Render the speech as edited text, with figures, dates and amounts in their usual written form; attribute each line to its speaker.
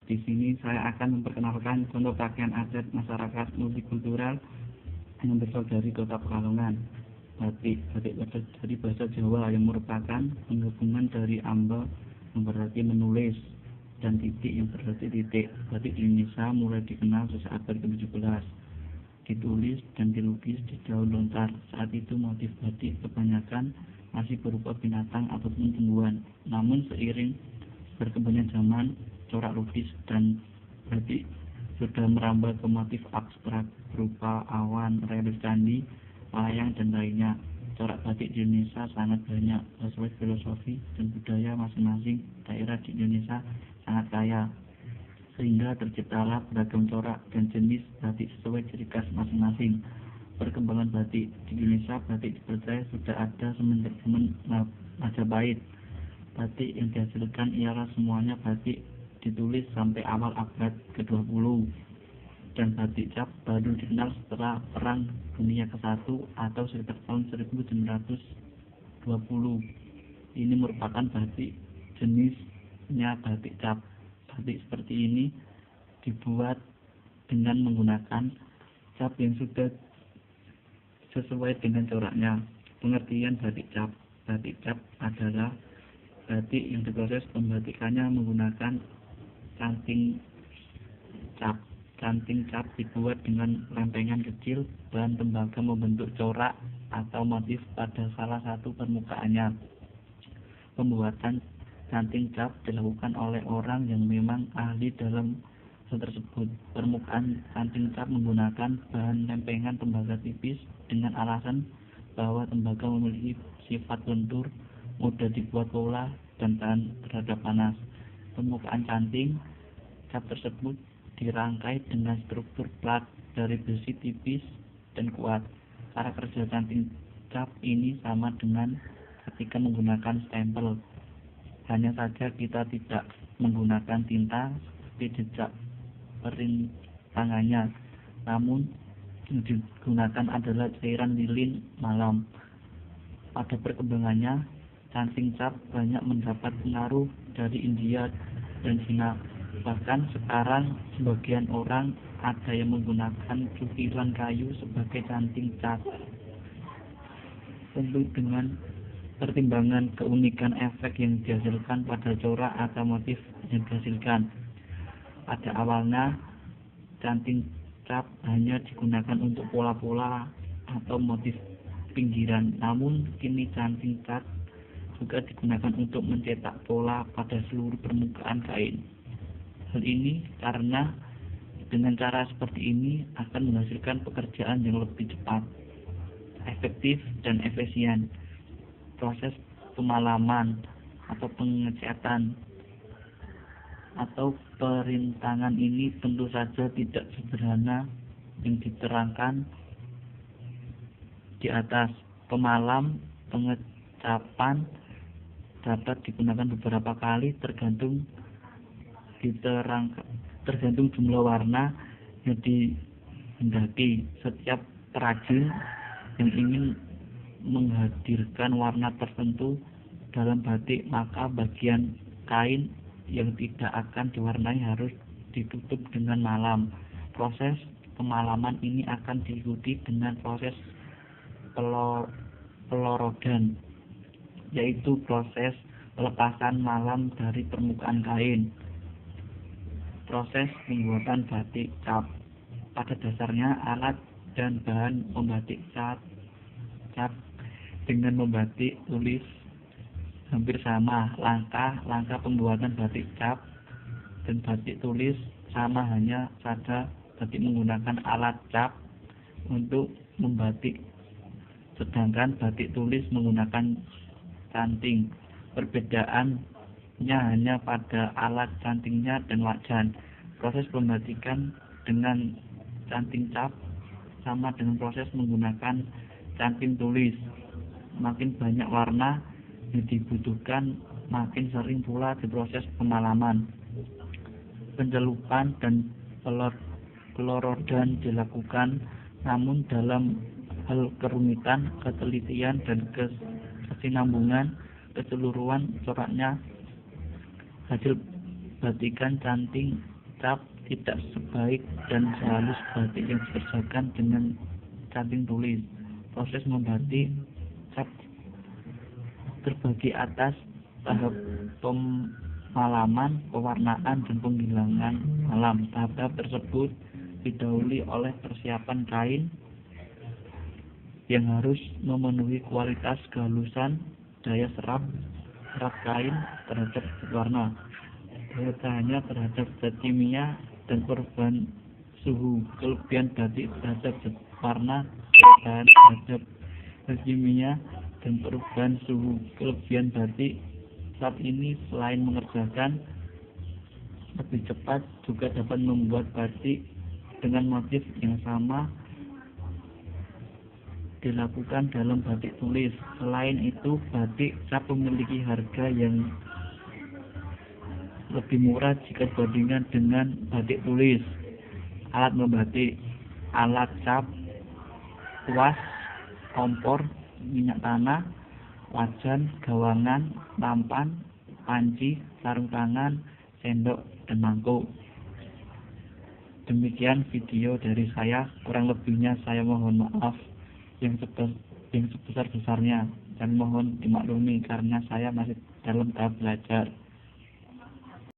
Speaker 1: Di sini saya akan memperkenalkan contoh pakaian adat masyarakat multikultural yang berasal dari Kota Pekalongan. Batik dari bahasa Jawa yang merupakan penggabungan dari amba yang berarti menulis dan titik yang berarti titik. Batik di Indonesia mulai dikenal sejak abad ke-17. Ditulis dan dilukis di daun lontar. Saat itu motif batik kebanyakan masih berupa binatang ataupun tumbuhan. Namun seiring berkembangnya zaman, corak lukis dan batik sudah merambah ke motif abstrak berupa awan, relief candi, wayang, dan lainnya. Corak batik di Indonesia sangat banyak sesuai filosofi dan budaya masing-masing daerah di Indonesia sangat kaya, sehingga terciptalah beragam corak dan jenis batik sesuai ciri khas masing-masing. Perkembangan batik di Indonesia, batik dipercaya sudah ada semenjak zaman Majapahit. Batik yang dihasilkan ialah semuanya batik ditulis sampai awal abad ke-20, dan batik cap baru dikenal setelah Perang Dunia ke-1 atau sekitar tahun 1920. Ini merupakan batik jenisnya batik cap. Batik seperti ini dibuat dengan menggunakan cap yang sudah sesuai dengan coraknya. Pengertian batik cap. Batik cap adalah batik yang diproses pembatikannya menggunakan canting cap. Canting cap dibuat dengan lempengan kecil bahan tembaga membentuk corak atau motif pada salah satu permukaannya. Pembuatan canting cap dilakukan oleh orang yang memang ahli dalam hal tersebut. Permukaan canting cap menggunakan bahan lempengan tembaga tipis dengan alasan bahwa tembaga memiliki sifat lentur, mudah dibuat pola, dan tahan terhadap panas. Permukaan canting cap tersebut dirangkai dengan struktur plat dari besi tipis dan kuat. Cara kerja canting cap ini sama dengan ketika menggunakan stempel. Hanya saja kita tidak menggunakan tinta seperti jejak perintangannya, namun yang digunakan adalah cairan lilin malam. Pada perkembangannya, canting cap banyak mendapat pengaruh dari India dan Cina. Bahkan sekarang sebagian orang ada yang menggunakan cukiran kayu sebagai canting cap. Tentu dengan pertimbangan keunikan efek yang dihasilkan pada corak atau motif yang dihasilkan. Pada awalnya, canting cap hanya digunakan untuk pola-pola atau motif pinggiran. Namun kini canting cap juga digunakan untuk mencetak pola pada seluruh permukaan kain. Hal ini karena dengan cara seperti ini akan menghasilkan pekerjaan yang lebih cepat, efektif, dan efisien. Proses pemalaman atau pengecatan atau perintangan ini tentu saja tidak sederhana yang diterangkan di atas. Pemalam pengecapan dapat digunakan beberapa kali tergantung jumlah warna yang dihendaki. Setiap perajin yang ingin menghadirkan warna tertentu dalam batik, maka bagian kain yang tidak akan diwarnai harus ditutup dengan malam. Proses pemalaman ini akan diikuti dengan proses pelorodan, yaitu proses pelepasan malam dari permukaan kain. Proses pembuatan batik cap. Pada dasarnya alat dan bahan membatik cap dengan membatik tulis hampir sama. Langkah pembuatan batik cap dan batik tulis sama, hanya saja batik menggunakan alat cap untuk membatik, sedangkan batik tulis menggunakan canting. Perbedaannya hanya pada alat cantingnya dan wajan. Proses pembatikan dengan canting cap sama dengan proses menggunakan canting tulis. Makin banyak warna yang dibutuhkan, makin sering pula diproses pemalaman. Pencelupan dan pelorodan dilakukan, namun dalam hal kerumitan, ketelitian, dan kesinambungan keseluruhan coraknya, hasil batikan canting cap tidak sebaik dan sehalus batik yang dikerjakan dengan canting tulis. Proses membatik cap terbagi atas tahap pemalaman, pewarnaan, dan penghilangan malam. Tahap-tahap tersebut didahului oleh persiapan kain yang harus memenuhi kualitas kehalusan, daya serap kain terhadap warna, daya tahannya terhadap zat kimia, dan perubahan suhu. Kelebihan batik terhadap zat warna, daya tahan terhadap zat kimia, dan perubahan suhu. Kelebihan batik saat ini selain mengerjakan lebih cepat, juga dapat membuat batik dengan motif yang sama dilakukan dalam batik tulis. Selain itu, batik cap memiliki harga yang lebih murah jika dibandingkan dengan batik tulis. Alat membatik: alat cap, kuas, kompor, minyak tanah, wajan, gawangan, tampan, panci, sarung tangan, sendok, dan mangkuk. Demikian video dari saya, kurang lebihnya saya mohon maaf yang sebesar-besarnya, dan mohon dimaklumi karena saya masih dalam tahap belajar.